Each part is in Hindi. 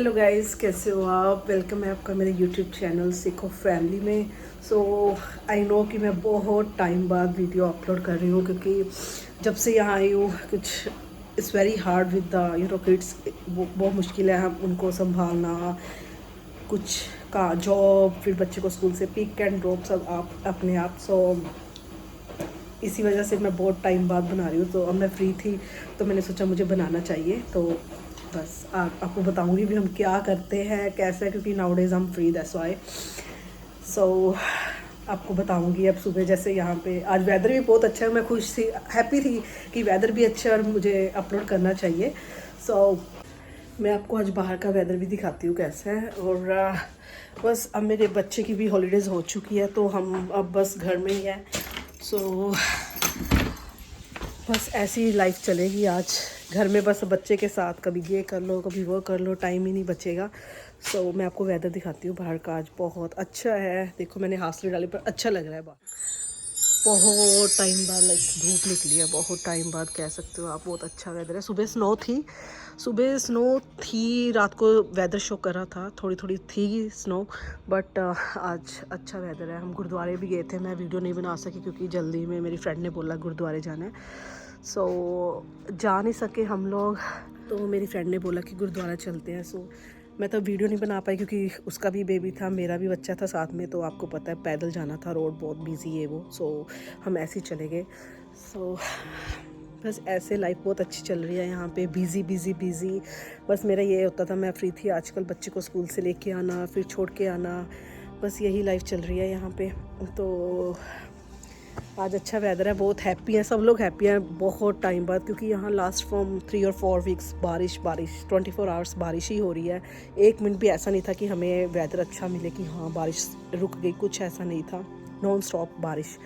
हेलो गाइस, कैसे हो आप। वेलकम है आपका मेरे यूट्यूब चैनल सीखो फैमिली में। सो आई नो कि मैं बहुत टाइम बाद वीडियो अपलोड कर रही हूँ, क्योंकि जब से यहाँ आई हूँ कुछ it's very hard with the kids. वो बहुत मुश्किल है हम उनको संभालना, कुछ का जॉब, फिर बच्चे को स्कूल से पिक एंड ड्रॉप सब आप अपने आप। सो इसी वजह से मैं बहुत टाइम बाद बना रही हूँ। तो अब मैं फ्री थी तो मैंने सोचा मुझे बनाना चाहिए। तो बस आपको बताऊँगी भी हम क्या करते हैं कैसे, क्योंकि नाउडेज हम फ्री दैट्स व्हाई। सो आपको बताऊँगी। अब सुबह जैसे यहाँ पे आज वेदर भी बहुत अच्छा है, मैं खुश थी, हैप्पी थी कि वेदर भी अच्छा है और मुझे अपलोड करना चाहिए। सो मैं आपको आज बाहर का वेदर भी दिखाती हूँ कैसा है। और बस अब मेरे बच्चे की भी हॉलीडेज़ हो चुकी है तो हम अब बस घर में ही हैं। सो बस ऐसी लाइफ चलेगी आज घर में, बस बच्चे के साथ कभी ये कर लो कभी वो कर लो, टाइम ही नहीं बचेगा। सो मैं आपको वेदर दिखाती हूँ बाहर का। आज बहुत अच्छा है, देखो मैंने हासली डाली पर अच्छा लग रहा है बाहर। बहुत टाइम बाद लाइक धूप निकली है, बहुत टाइम बाद कह सकते हो आप। बहुत अच्छा वेदर है। सुबह स्नो थी, रात को वेदर शो कर रहा था, थोड़ी थोड़ी थी स्नो, बट आज अच्छा वेदर है। हम गुरुद्वारे भी गए थे, मैं वीडियो नहीं बना सकी क्योंकि जल्दी में मेरी फ्रेंड ने बोला गुरुद्वारे जाना है। सो जा नहीं सके हम लोग, तो मेरी फ्रेंड ने बोला कि गुरुद्वारा चलते हैं। सो मैं तो वीडियो नहीं बना पाई क्योंकि उसका भी बेबी था, मेरा भी बच्चा था साथ में। तो आपको पता है पैदल जाना था, रोड बहुत बिजी है वो। सो हम ऐसे ही चले गए। सो बस ऐसे लाइफ बहुत अच्छी चल रही है यहाँ पे, बिज़ी बिज़ी बिज़ी। बस मेरा ये होता था, मैं फ्री थी आजकल, बच्चे को स्कूल से लेके आना फिर छोड़ के आना, बस यही लाइफ चल रही है यहाँ पे। तो आज अच्छा वेदर है, बहुत हैप्पी हैं सब लोग, हैप्पी हैं बहुत टाइम बाद, क्योंकि यहाँ लास्ट फ्रॉम 3 और 4 वीक्स बारिश 24 आवर्स बारिश ही हो रही है। एक मिनट भी ऐसा नहीं था कि हमें वेदर अच्छा मिले कि हाँ बारिश रुक गई, कुछ ऐसा नहीं था, नॉन स्टॉप बारिश।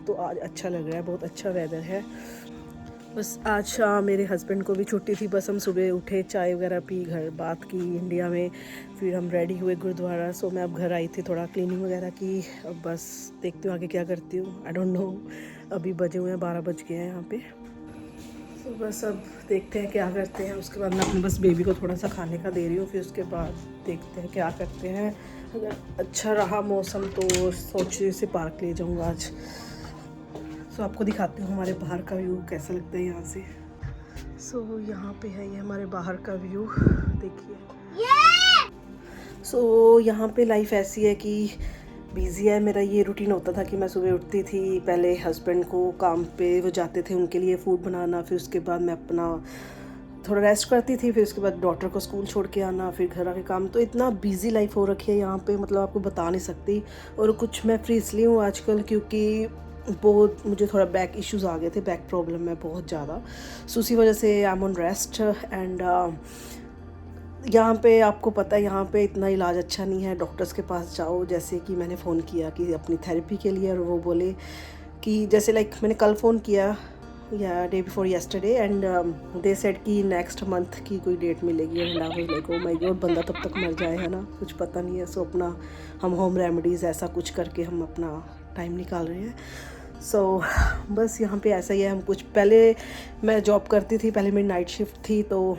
तो आज अच्छा लग रहा है, बहुत अच्छा वेदर है। बस आज मेरे हस्बैंड को भी छुट्टी थी, बस हम सुबह उठे, चाय वगैरह पी, घर बात की इंडिया में, फिर हम रेडी हुए गुरुद्वारा। सो मैं अब घर आई थी, थोड़ा क्लीनिंग वगैरह की। अब बस देखती हूँ आगे क्या करती हूँ, आई डोंट नो। अभी बजे हुए हैं 12 बज गए हैं यहाँ पे। तो बस अब देखते हैं क्या करते हैं। उसके बाद मैं अपने बस बेबी को थोड़ा सा खाने का दे रही हूँ, फिर उसके बाद देखते हैं क्या करते हैं। अगर अच्छा रहा मौसम तो सोच रही से पार्क ले जाऊँगा आज। सो आपको दिखाती हूँ हमारे बाहर का व्यू कैसा लगता है यहाँ से। सो यहाँ पे है ये हमारे बाहर का व्यू, देखिए। सो यहाँ पे लाइफ ऐसी है कि बिज़ी है। मेरा ये रूटीन होता था कि मैं सुबह उठती थी, पहले हस्बैंड को काम पे वो जाते थे, उनके लिए फ़ूड बनाना, फिर उसके बाद मैं अपना थोड़ा रेस्ट करती थी, फिर उसके बाद डॉटर को स्कूल छोड़ के आना, फिर घर आके काम। तो इतना बिज़ी लाइफ हो रखी है यहाँ पे, मतलब आपको बता नहीं सकती। और कुछ मैं फ्री इसलिए हूँ आजकल क्योंकि बहुत मुझे थोड़ा बैक इश्यूज़ आ गए थे, बैक प्रॉब्लम है बहुत ज़्यादा। सो उसी वजह से I am on rest. And यहाँ पे आपको पता है यहाँ पे इतना इलाज अच्छा नहीं है, डॉक्टर्स के पास जाओ। जैसे कि मैंने फ़ोन किया कि अपनी थेरेपी के लिए, और वो बोले कि जैसे लाइक मैंने कल फ़ोन किया या day before yesterday, and they said कि नेक्स्ट मंथ की कोई डेट मिलेगी। And I was like oh my God, बंदा तब तक मर जाए, है ना, कुछ पता नहीं है। सो अपना हम होम रेमेडीज़ ऐसा कुछ करके हम अपना टाइम निकाल रहे हैं। सो बस यहाँ पे ऐसा ही है। हम कुछ पहले मैं जॉब करती थी, पहले मेरी नाइट शिफ्ट थी, तो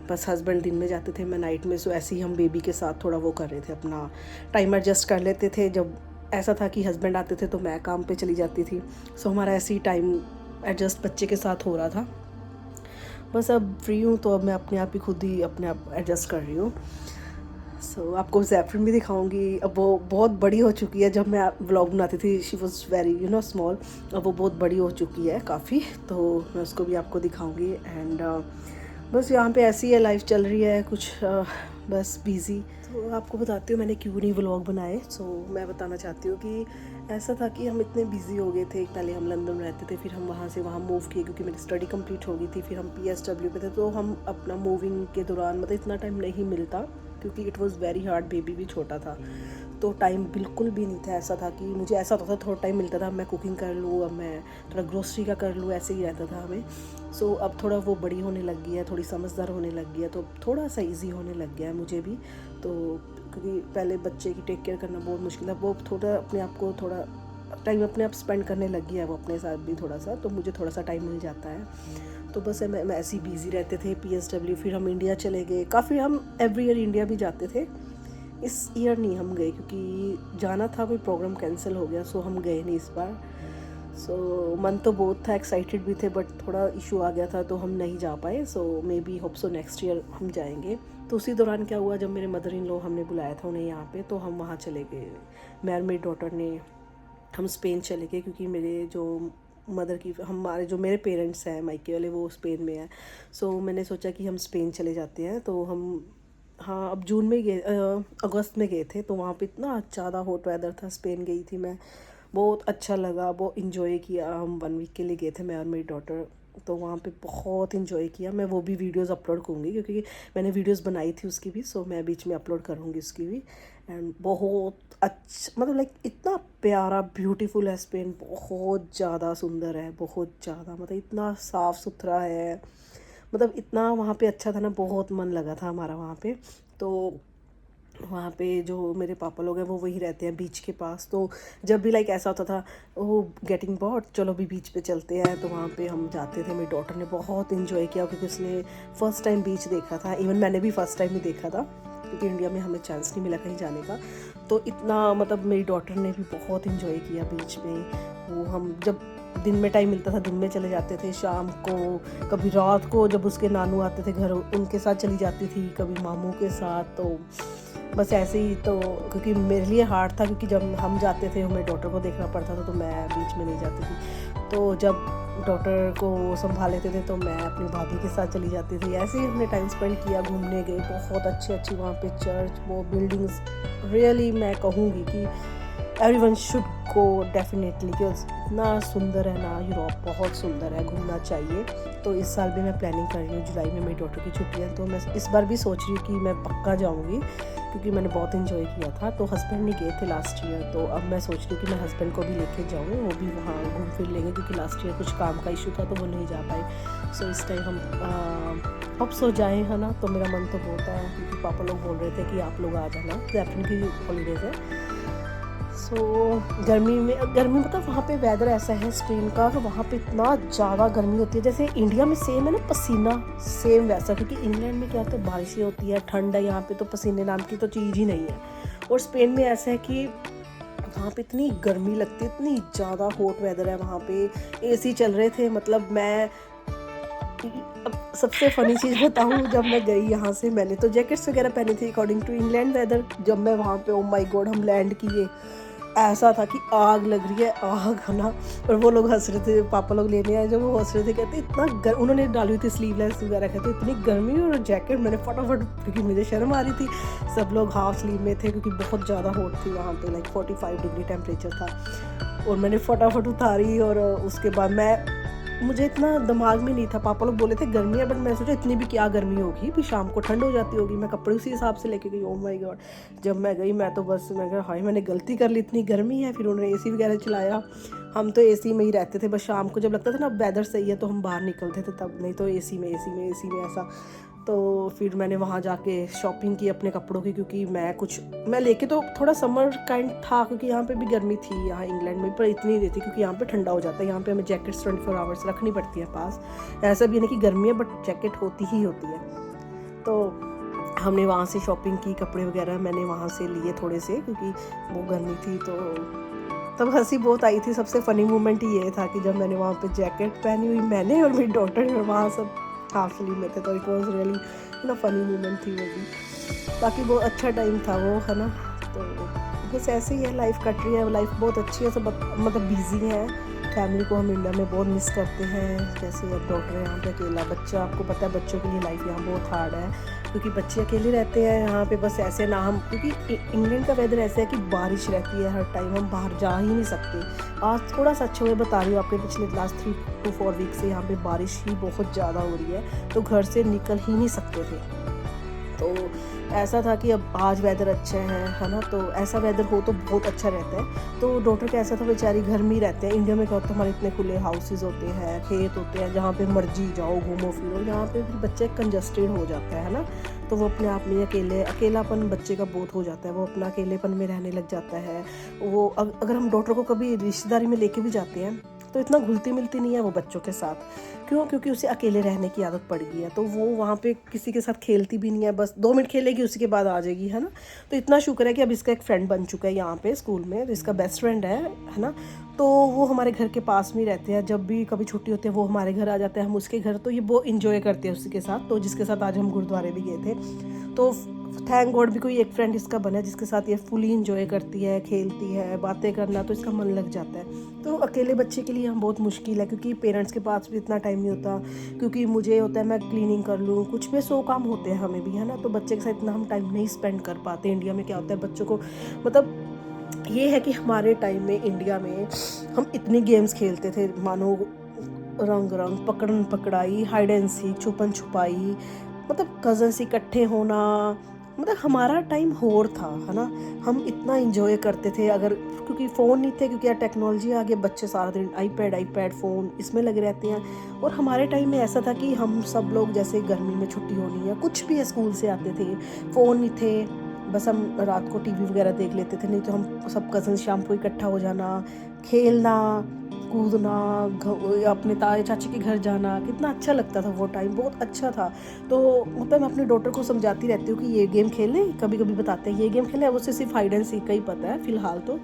बस हस्बैंड दिन में जाते थे, मैं नाइट में। सो ऐसे ही हम बेबी के साथ थोड़ा वो कर रहे थे, अपना टाइम एडजस्ट कर लेते थे। जब ऐसा था कि हस्बैंड आते थे तो मैं काम पे चली जाती थी। सो हमारा ऐसे ही टाइम एडजस्ट बच्चे के साथ हो रहा था। बस अब फ्री हूँ तो अब मैं अपने आप ही खुद ही अपने आप एडजस्ट कर रही हूँ। सो आपको जैफरिन भी दिखाऊंगी। अब वो बहुत बड़ी हो चुकी है, जब मैं व्लॉग बनाती थी शी वॉज़ वेरी स्मॉल। अब वो बहुत बड़ी हो चुकी है काफ़ी, तो मैं उसको भी आपको दिखाऊंगी। एंड बस यहाँ पे ऐसी है लाइफ चल रही है, कुछ बस बिज़ी। तो आपको बताती हूँ मैंने क्यों नहीं व्लॉग बनाए। सो मैं बताना चाहती हूँ कि ऐसा था कि हम इतने बिज़ी हो गए थे। पहले हम लंदन में रहते थे, फिर हम वहाँ से वहाँ मूव किए क्योंकि मेरी स्टडी कंप्लीट हो गई थी। फिर हम PSW पे थे, तो हम अपना मूविंग के दौरान मतलब इतना टाइम नहीं मिलता क्योंकि it was very hard, baby भी छोटा था, तो टाइम बिल्कुल भी नहीं था। ऐसा था कि मुझे ऐसा होता था थोड़ा टाइम मिलता था, मैं कुकिंग कर लूँ, अब मैं थोड़ा ग्रोसरी का कर लूँ, ऐसे ही रहता था हमें। सो अब थोड़ा वो बड़ी होने लग गई है, थोड़ी समझदार होने लग गई है, तो थोड़ा सा इजी होने लग गया है मुझे भी। तो क्योंकि पहले बच्चे की टेक केयर करना बहुत मुश्किल है, वो थोड़ा अपने आप को थोड़ा टाइम अपने आप स्पेंड करने लग गया है वो अपने साथ भी थोड़ा सा, तो मुझे थोड़ा सा टाइम मिल जाता है। तो बस मैं ऐसे ही बिज़ी रहते थे PSW, फिर हम इंडिया चले गए। काफ़ी हम एवरी ईयर इंडिया भी जाते थे। इस ईयर नहीं हम गए क्योंकि जाना था, कोई प्रोग्राम कैंसिल हो गया, सो हम गए नहीं इस बार। सो मन तो बहुत था, एक्साइटेड भी थे, बट थोड़ा इशू आ गया था तो हम नहीं जा पाए। So maybe hope so next year हम जाएंगे। तो उसी दौरान क्या हुआ, जब मेरे मदर इन लॉ हमने बुलाया था उन्हें यहाँ पे, तो हम वहाँ चले गए। मैं और मेरी डॉटर ने हम स्पेन चले गए क्योंकि मेरे जो मदर की हमारे जो मेरे पेरेंट्स हैं मायके वाले वो स्पेन में हैं। सो मैंने सोचा कि हम स्पेन चले जाते हैं। तो हम हाँ अब जून में गए, अगस्त में गए थे। तो वहाँ पे इतना ज़्यादा हॉट वेदर था। स्पेन गई थी मैं, बहुत अच्छा लगा, बहुत इन्जॉय किया। हम 1 वीक के लिए गए थे मैं और मेरी डॉटर, तो वहाँ पे बहुत इन्जॉय किया। मैं वो भी वीडियोस अपलोड करूँगी क्योंकि मैंने वीडियोस बनाई थी उसकी भी, सो मैं बीच में अपलोड करूँगी उसकी भी। एंड बहुत अच्छा, मतलब लाइक इतना प्यारा ब्यूटीफुल है स्पेन, बहुत ज़्यादा सुंदर है, बहुत ज़्यादा, मतलब इतना साफ़ सुथरा है, मतलब इतना वहाँ पे अच्छा था ना, बहुत मन लगा था हमारा वहाँ पे। तो वहाँ पे जो मेरे पापा लोग हैं वो वहीं रहते हैं बीच के पास। तो जब भी लाइक ऐसा होता था वो गेटिंग बॉट, चलो भी बीच पे चलते हैं, तो वहाँ पे हम जाते थे। मेरी डॉटर ने बहुत इन्जॉय किया क्योंकि उसने फ़र्स्ट टाइम बीच देखा था। इवन मैंने भी फ़र्स्ट टाइम ही देखा था क्योंकि इंडिया में हमें चांस नहीं मिला कहीं जाने का। तो इतना मतलब मेरी डॉटर ने भी बहुत इन्जॉय किया बीच में। वो हम जब दिन में टाइम मिलता था दिन में चले जाते थे, शाम को कभी रात को जब उसके नानू आते थे घर उनके साथ चली जाती थी, कभी मामू के साथ। तो बस ऐसे ही, तो क्योंकि मेरे लिए हार्ड था क्योंकि जब हम जाते थे हमें डॉटर को देखना पड़ता था, तो मैं बीच में नहीं जाती थी। तो जब डॉटर को संभाल लेते थे तो मैं अपनी भाभी के साथ चली जाती थी। ऐसे ही हमने टाइम स्पेंड किया, घूमने गए, बहुत अच्छी वहाँ पे चर्च, वो बिल्डिंग्स, रियली मैं कहूँगी कि एवरीवन शुड गो डेफिनेटली, क्योंकि इतना सुंदर है ना यूरोप, बहुत सुंदर है, घूमना चाहिए। तो इस साल भी मैं प्लानिंग कर रही हूँ, जुलाई में मेरी डॉटर की छुट्टियाँ, तो मैं इस बार भी सोच रही हूँ कि मैं पक्का जाऊँगी क्योंकि मैंने बहुत इन्जॉय किया था। तो हस्बैंड नहीं गए थे लास्ट ईयर, तो अब मैं सोच रही हूँ कि मैं हस्बैंड को भी लेके जाऊँ, वो भी वहाँ घूम फिर लेंगे क्योंकि लास्ट ईयर कुछ काम का इशू था तो वो नहीं जा पाए। सो इस टाइम हम अब सो जाएँ, है ना। तो मेरा मन तो बहुत है क्योंकि पापा लोग बोल रहे थे कि आप लोग आ जाना, जैपन की हॉलीडेज़ है। सो गर्मी मतलब वहाँ पे वेदर ऐसा है स्पेन का, तो वहाँ पे इतना ज़्यादा गर्मी होती है जैसे इंडिया में सेम है ना, पसीना सेम वैसा। क्योंकि इंग्लैंड में क्या होता है, बारिशें होती है, ठंड है, यहाँ पे तो पसीने नाम की तो चीज़ ही नहीं है। और स्पेन में ऐसा है कि वहाँ पे इतनी गर्मी लगती है, इतनी ज़्यादा हॉट वेदर है वहाँ पे, AC चल रहे थे। मतलब मैं अब सबसे फ़नी चीज़ बताऊँ, जब मैं गई यहाँ से मैंने तो जैकेट्स वगैरह पहनी थी अकॉर्डिंग टू इंग्लैंड वेदर। जब मैं वहाँ पे, ओ माय गॉड, हम लैंड किए, ऐसा था कि आग लग रही है, आग है ना। और वो लोग हंस रहे थे, पापा लोग लेने आए जब, वो हंस रहे थे, कहते इतना उन्होंने डाली हुई थी स्लीवलेस वगैरह, कहते इतनी गर्मी और जैकेट। मैंने फटाफट, क्योंकि मुझे शर्म आ रही थी, सब लोग हाफ स्लीव में थे क्योंकि बहुत ज़्यादा हॉट थी वहाँ पे, लाइक 45 डिग्री टेम्परेचर था। और मैंने फटाफट उतारी और उसके बाद मुझे इतना दिमाग में नहीं था। पापा लोग बोले थे गर्मी है, बट मैं सोचा इतनी भी क्या गर्मी होगी, भी शाम को ठंड हो जाती होगी। मैं कपड़े उसी हिसाब से लेके गई। ओह माय गॉड, जब मैं गई मैं तो बस मैं कहा हाय मैंने गलती कर ली, इतनी गर्मी है। फिर उन्होंने AC वगैरह चलाया, हम तो AC में ही रहते थे। बस शाम को जब लगता था ना वेदर सही है तो हम बाहर निकलते थे, तब नहीं तो AC में ऐसा। तो फिर मैंने वहाँ जाके शॉपिंग की अपने कपड़ों की, क्योंकि मैं लेके तो थोड़ा समर काइंड था क्योंकि यहाँ पे भी गर्मी थी यहाँ इंग्लैंड में, पर इतनी नहीं रहती क्योंकि यहाँ पे ठंडा हो जाता है। यहाँ पे हमें जैकेट्स 24 आवर्स रखनी पड़ती है पास। ऐसा भी नहीं कि गर्मी है बट जैकेट होती ही होती है। तो हमने वहाँ से शॉपिंग की, कपड़े वगैरह मैंने वहाँ से लिए थोड़े से क्योंकि वो गर्मी थी। तो तब हंसी बहुत आई थी। सबसे फ़नी मोमेंट ये था कि जब मैंने वहाँ पे जैकेट पहनी हुई, मैंने और मेरी डॉटर, और वहाँ सब हाफ स्लीव में थे, तो इट वॉज रियली ना फ़नी मोमेंट थी वो भी। बाकी बहुत अच्छा टाइम था वो, है ना। तो बस ऐसे ही है, लाइफ कट रही है, लाइफ बहुत अच्छी है, सब मतलब बिजी है। फैमिली को हम इंडिया में बहुत मिस करते हैं। जैसे अब डॉटर है यहाँ पे, अकेला बच्चा, आपको पता है बच्चों के लिए लाइफ यहाँ बहुत हार्ड है क्योंकि बच्चे अकेले रहते हैं यहाँ पे। बस ऐसे ना हम, क्योंकि इंग्लैंड का वेदर ऐसा है कि बारिश रहती है हर टाइम, हम बाहर जा ही नहीं सकते। आज थोड़ा सा अच्छा हुआ, बता रही हूँ आपके, पिछले लास्ट 3 to 4 वीक से यहाँ पे बारिश ही बहुत ज़्यादा हो रही है, तो घर से निकल ही नहीं सकते थे। तो ऐसा था कि अब आज वेदर अच्छा है ना, तो ऐसा वेदर हो तो बहुत अच्छा रहता है। तो डॉटर का ऐसा था, बेचारी घर में ही रहते हैं। इंडिया में क्या होता है, हमारे इतने खुले हाउसेज होते हैं, खेत होते हैं, जहाँ पे मर्जी जाओ घूमो फिरो। यहाँ पे फिर बच्चे कंजस्टेड हो जाता है ना। तो वो अपने आप में अकेलापन बच्चे का बहुत हो जाता है, वो अपना अकेलेपन में रहने लग जाता है। वो अगर हम डॉटर को कभी रिश्तेदारी में लेके भी जाते हैं तो इतना घुलती मिलती नहीं है वो बच्चों के साथ। क्यों? क्योंकि उसे अकेले रहने की आदत पड़ गई है, तो वो वहाँ पे किसी के साथ खेलती भी नहीं है, बस 2 मिनट खेलेगी उसी के बाद आ जाएगी, है ना। तो इतना शुक्र है कि अब इसका एक फ्रेंड बन चुका है यहाँ पे स्कूल में, तो इसका बेस्ट फ्रेंड है ना। तो वो हमारे घर के पास में ही रहते हैं, जब भी कभी छुट्टी होती है वो हमारे घर आ जाते हैं, हम उसके घर। तो ये बहुत इंजॉय करते हैं उसी के साथ, तो जिसके साथ आज हम गुरुद्वारे भी गए थे। तो थैंक गॉड भी कोई एक फ्रेंड इसका बना जिसके साथ ये फुली इंजॉय करती है, खेलती है, बातें करना, तो इसका मन लग जाता है। तो अकेले बच्चे के लिए हम बहुत मुश्किल है, क्योंकि पेरेंट्स के पास भी इतना टाइम नहीं होता, क्योंकि मुझे होता है मैं क्लीनिंग कर लूँ, कुछ भी 100 काम होते हैं हमें भी, है ना। तो बच्चे के साथ इतना हम टाइम नहीं स्पेंड कर पाते। इंडिया में क्या होता है, बच्चों को मतलब ये है कि हमारे टाइम में इंडिया में हम इतनी गेम्स खेलते थे, मानो रंग रंग, पकड़न पकड़ाई, हाइड एंड सीक, छुपन छुपाई, मतलब कज़न्स इकट्ठे होना, मतलब हमारा टाइम और था, है ना। हम इतना इंजॉय करते थे, अगर क्योंकि फ़ोन नहीं थे, क्योंकि यार टेक्नोलॉजी आ गई, बच्चे सारा दिन आईपैड फ़ोन इसमें लगे रहते हैं। और हमारे टाइम में ऐसा था कि हम सब लोग जैसे गर्मी में छुट्टी होनी है, कुछ भी है, स्कूल से आते थे, फ़ोन नहीं थे, बस हम रात को टीवी वगैरह देख लेते थे, नहीं तो हम सब कज़न शाम को इकट्ठा हो जाना, खेलना कूदना, अपने ताए चाची के घर जाना, कितना अच्छा लगता था वो टाइम, बहुत अच्छा था। तो मतलब मैं अपनी डॉटर को समझाती रहती हूँ कि ये गेम खेलें, कभी कभी बताते हैं ये गेम खेलें, उसे सिर्फ हाइड एंड सीक का ही पता है फ़िलहाल तो,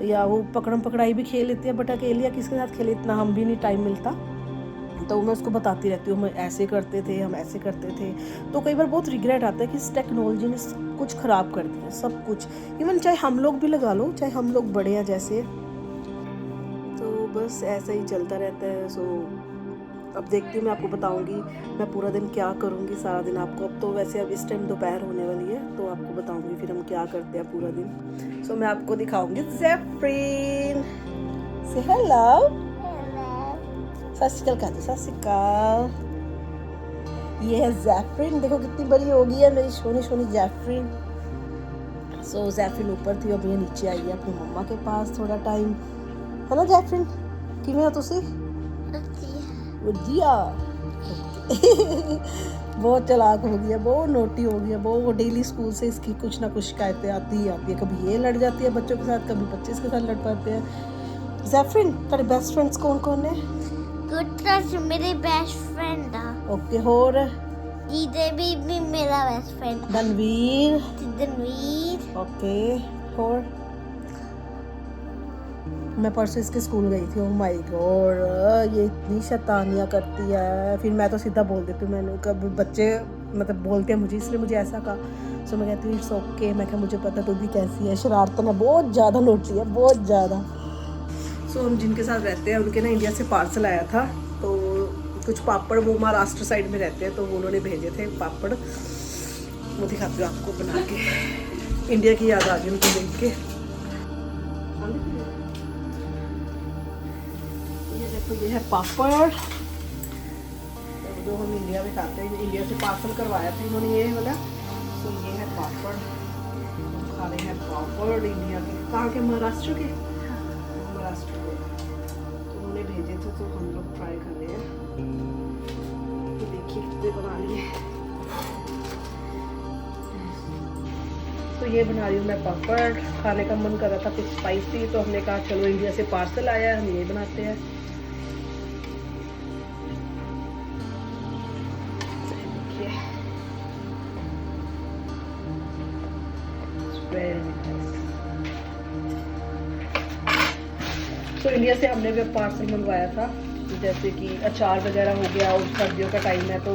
या वो पकड़म पकड़ाई भी खेल लेती है, बट अकेले किसके साथ खेले, इतना हम भी नहीं टाइम मिलता। तो मैं उसको बताती रहती हूँ, हम ऐसे करते थे, हम ऐसे करते थे। तो कई बार बहुत रिग्रेट आता है कि इस टेक्नोलॉजी ने कुछ ख़राब कर दिया, सब कुछ, इवन चाहे हम लोग भी लगा लो, चाहे हम लोग बड़े हैं जैसे, तो बस ऐसा ही चलता रहता है। सो अब देखती हूँ, मैं आपको बताऊँगी मैं पूरा दिन क्या करूँगी सारा दिन आपको। अब तो वैसे अब इस टाइम दोपहर होने वाली है, तो आपको बताऊँगी फिर हम क्या करते हैं पूरा दिन। सो मैं आपको दिखाऊँगी ज़ैफ़रीन, से हेलो, सत श्री अकाल, कहा सत श्री अकाल। ये है ज़ैफ़रीन, देखो कितनी बड़ी हो गई है मेरी सोनी सोनी ज़ैफ़रीन। सो ज़ैफ़रीन ऊपर थी, अब ये नीचे आई है अपनी मम्मा के पास थोड़ा टाइम, है ना ज़ैफ़रीन, किवें हो तुसी? ਵਧੀਆ बहुत चालाक हो गई है, बहुत नोटी हो गई है, बहुत डेली स्कूल से इसकी कुछ ना कुछ शिकायतें आती ही आती है। कभी ये लड़ जाती है बच्चों के साथ, कभी बच्चे इसके साथ लड़ पाते हैं। ज़ैफ़रीन, तेरे बेस्ट फ्रेंड्स कौन कौन है? गुरदास मेरे बेस्ट फ्रेंड है। ओके, और जीते भी मेरा बेस्ट फ्रेंड। धनवीर, ओके, और मैं परसों इसके स्कूल गई थी, ओह माय गॉड ये इतनी शैतानियाँ करती है। फिर मैं तो सीधा बोल देती हूँ, मैंने कभी बच्चे मतलब बोलते हैं मुझे, इसलिए मुझे ऐसा कहा। सो मैं कहती हूँ इट्स ओके, मैं क्या मुझे पता तू भी कैसी है, शरारतन है, बहुत ज़्यादा नोटी है, बहुत ज़्यादा। सो हम जिनके साथ रहते हैं उनके ना इंडिया से पार्सल आया था, तो कुछ पापड़, वो महाराष्ट्र साइड में रहते हैं, तो वो उन्होंने भेजे थे पापड़, वो दिखाती हूँ आपको बना के। इंडिया की याद आ गई उनको देख के। तो ये है पापड़, जो हम इंडिया में खाते हैं, इंडिया से पार्सल करवाया था इन्होंने ये वाला। तो ये है पापड़, हम खा रहे हैं पापड़ इंडिया के। कहाँ के? महाराष्ट्र के, महाराष्ट्र के, तो उन्होंने भेजे थे, तो हम लोग ट्राई कर रहे हैं। तो देखिए कितने बना लिए। तो ये बना रही हूँ मैं पापड़, खाने का मन कर रहा था कुछ स्पाइसी, तो हमने कहा चलो इंडिया से पार्सल आया है, हम ये बनाते हैं। तो इंडिया से हमने भी पार्सल मंगवाया था, जैसे कि अचार वगैरह हो गया, और सर्दियों का टाइम है तो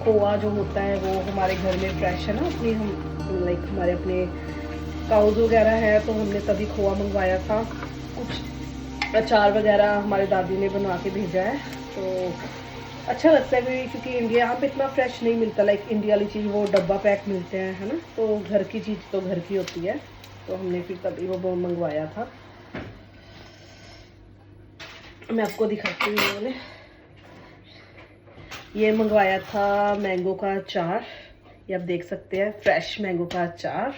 खोआ जो होता है वो हमारे घर में फ्रेश है ना, अपनी हम लाइक हमारे अपने काउज वगैरह है, तो हमने तभी खोआ मंगवाया था। कुछ अचार वगैरह हमारे दादी ने बना के भेजा है, तो अच्छा लगता है क्योंकि इंडिया यहाँ पे इतना फ्रेश नहीं मिलता, लाइक इंडिया वाली चीज़ वो डब्बा पैक मिलते हैं, है ना। तो घर की चीज़ तो घर की होती है, तो हमने फिर तभी वो मंगवाया था। मैं आपको दिखाती हूँ, मैंने ये मंगवाया था मैंगो का अचार, ये आप देख सकते हैं, फ्रेश मैंगो का अचार।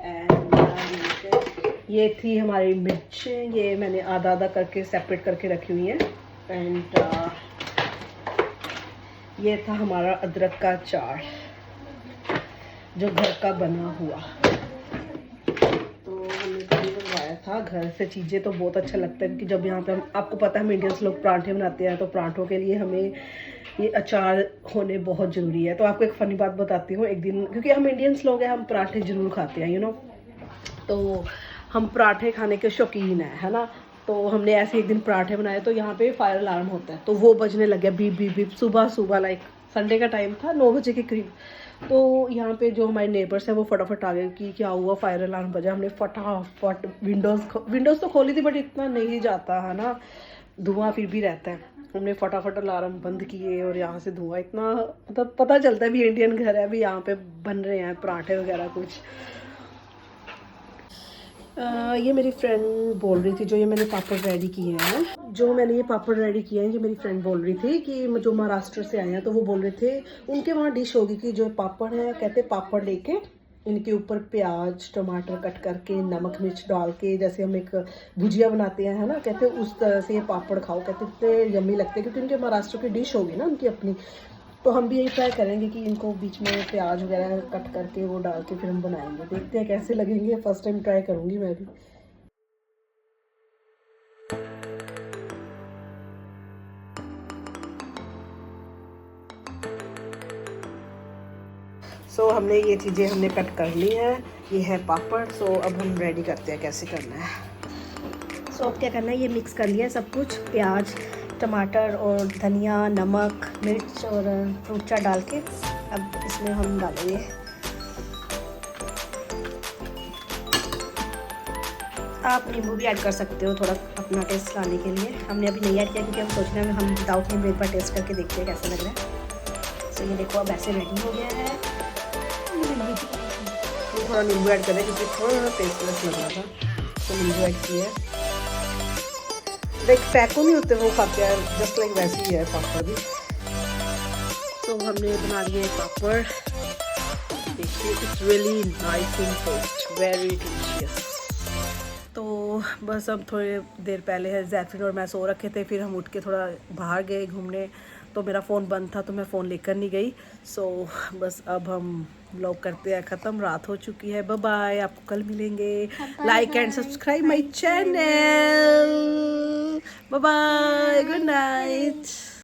एंड ये थी हमारी मिर्च, ये मैंने आधा आधा करके सेपरेट करके रखी हुई है। एंड ये था हमारा अदरक का अचार। जो घर का बना हुआ। तो हमने कभी बनवाया था घर से चीज़ें, तो बहुत अच्छा लगता है क्योंकि जब यहाँ पे हम, आपको पता है हम इंडियंस लोग पराठे बनाते हैं, तो पराठों के लिए हमें ये अचार होने बहुत ज़रूरी है। तो आपको एक फ़नी बात बताती हूँ। एक दिन, क्योंकि हम इंडियंस लोग हैं, हम पराठे ज़रूर खाते हैं, यू नो, तो हम पराठे खाने के शौकीन हैं, है ना। तो हमने ऐसे एक दिन पराठे बनाए, तो यहाँ पे फायर अलार्म होता है, तो वो बजने लग गया बीप बीप बीप, सुबह सुबह, लाइक संडे का टाइम था, 9 बजे के करीब। तो यहाँ पे जो हमारे नेबर्स हैं वो फटाफट आ गए कि क्या हुआ, फायर अलार्म बजा। हमने फटाफट विंडोज़ तो खोली थी, बट इतना नहीं जाता है ना, धुआं फिर भी रहता है। हमने फटाफट अलार्म बंद किए और यहाँ से धुआं इतना, मतलब पता चलता है भी इंडियन घर है, भी यहाँ पे बन रहे हैं पराठे वगैरह कुछ। ये मेरी फ्रेंड बोल रही थी, जो ये मैंने पापड़ रेडी किए हैं, ये मेरी फ्रेंड बोल रही थी कि जो महाराष्ट्र से आए हैं, तो वो बोल रहे थे उनके वहाँ डिश होगी कि जो पापड़ है, कहते पापड़ लेके इनके ऊपर प्याज टमाटर कट करके नमक मिर्च डाल के, जैसे हम एक भुजिया बनाते हैं, है ना, कहते उस तरह से ये पापड़ खाओ, कहते इतने यम्मी लगते हैं, क्योंकि इनके महाराष्ट्र की डिश होगी ना उनकी अपनी। तो हम भी यही ट्राई करेंगे कि इनको बीच में प्याज वगैरह कट करके वो डाल के फिर हम बनाएंगे, देखते हैं कैसे लगेंगे। फर्स्ट टाइम ट्राई करूँगी मैं भी। सो हमने ये चीज़ें हमने कट कर ली हैं, ये है पापड़। सो अब हम रेडी करते हैं कैसे करना है। सो अब क्या करना है, ये मिक्स कर लिया सब कुछ, प्याज टमाटर और धनिया नमक मिर्च और फ्रूट चाट डाल के अब इसमें हम डालेंगे। आप नींबू भी ऐड कर सकते हो थोड़ा अपना टेस्ट लाने के लिए। हमने अभी नहीं ऐड किया क्योंकि हम सोच रहे हैं हम विदाउट नींबू एक बार टेस्ट करके देखते हैं कैसा लग रहा है। सो ये देखो अब ऐसे रेडी हो गया है। थोड़ा नींबू ऐड करें क्योंकि थोड़ा टेस्टलेस लग रहा था, तो नींबू ऐड किया। लाइक पैको नहीं होते वो खाते हैं, जस्ट लाइक वैसे ही है पापड़ भी। तो हमने बना लिए पापड़, देखिए it's really nice in taste, very delicious. तो बस अब थोड़ी देर पहले है जैफिन और मैं सो रखे थे, फिर हम उठ के थोड़ा बाहर गए घूमने, तो मेरा फ़ोन बंद था तो मैं फ़ोन लेकर नहीं गई। सो बस अब हम व्लॉग करते हैं ख़त्म, रात हो चुकी है। बाय बाय, आपको कल मिलेंगे। Like and subscribe my channel. Bye bye, good night.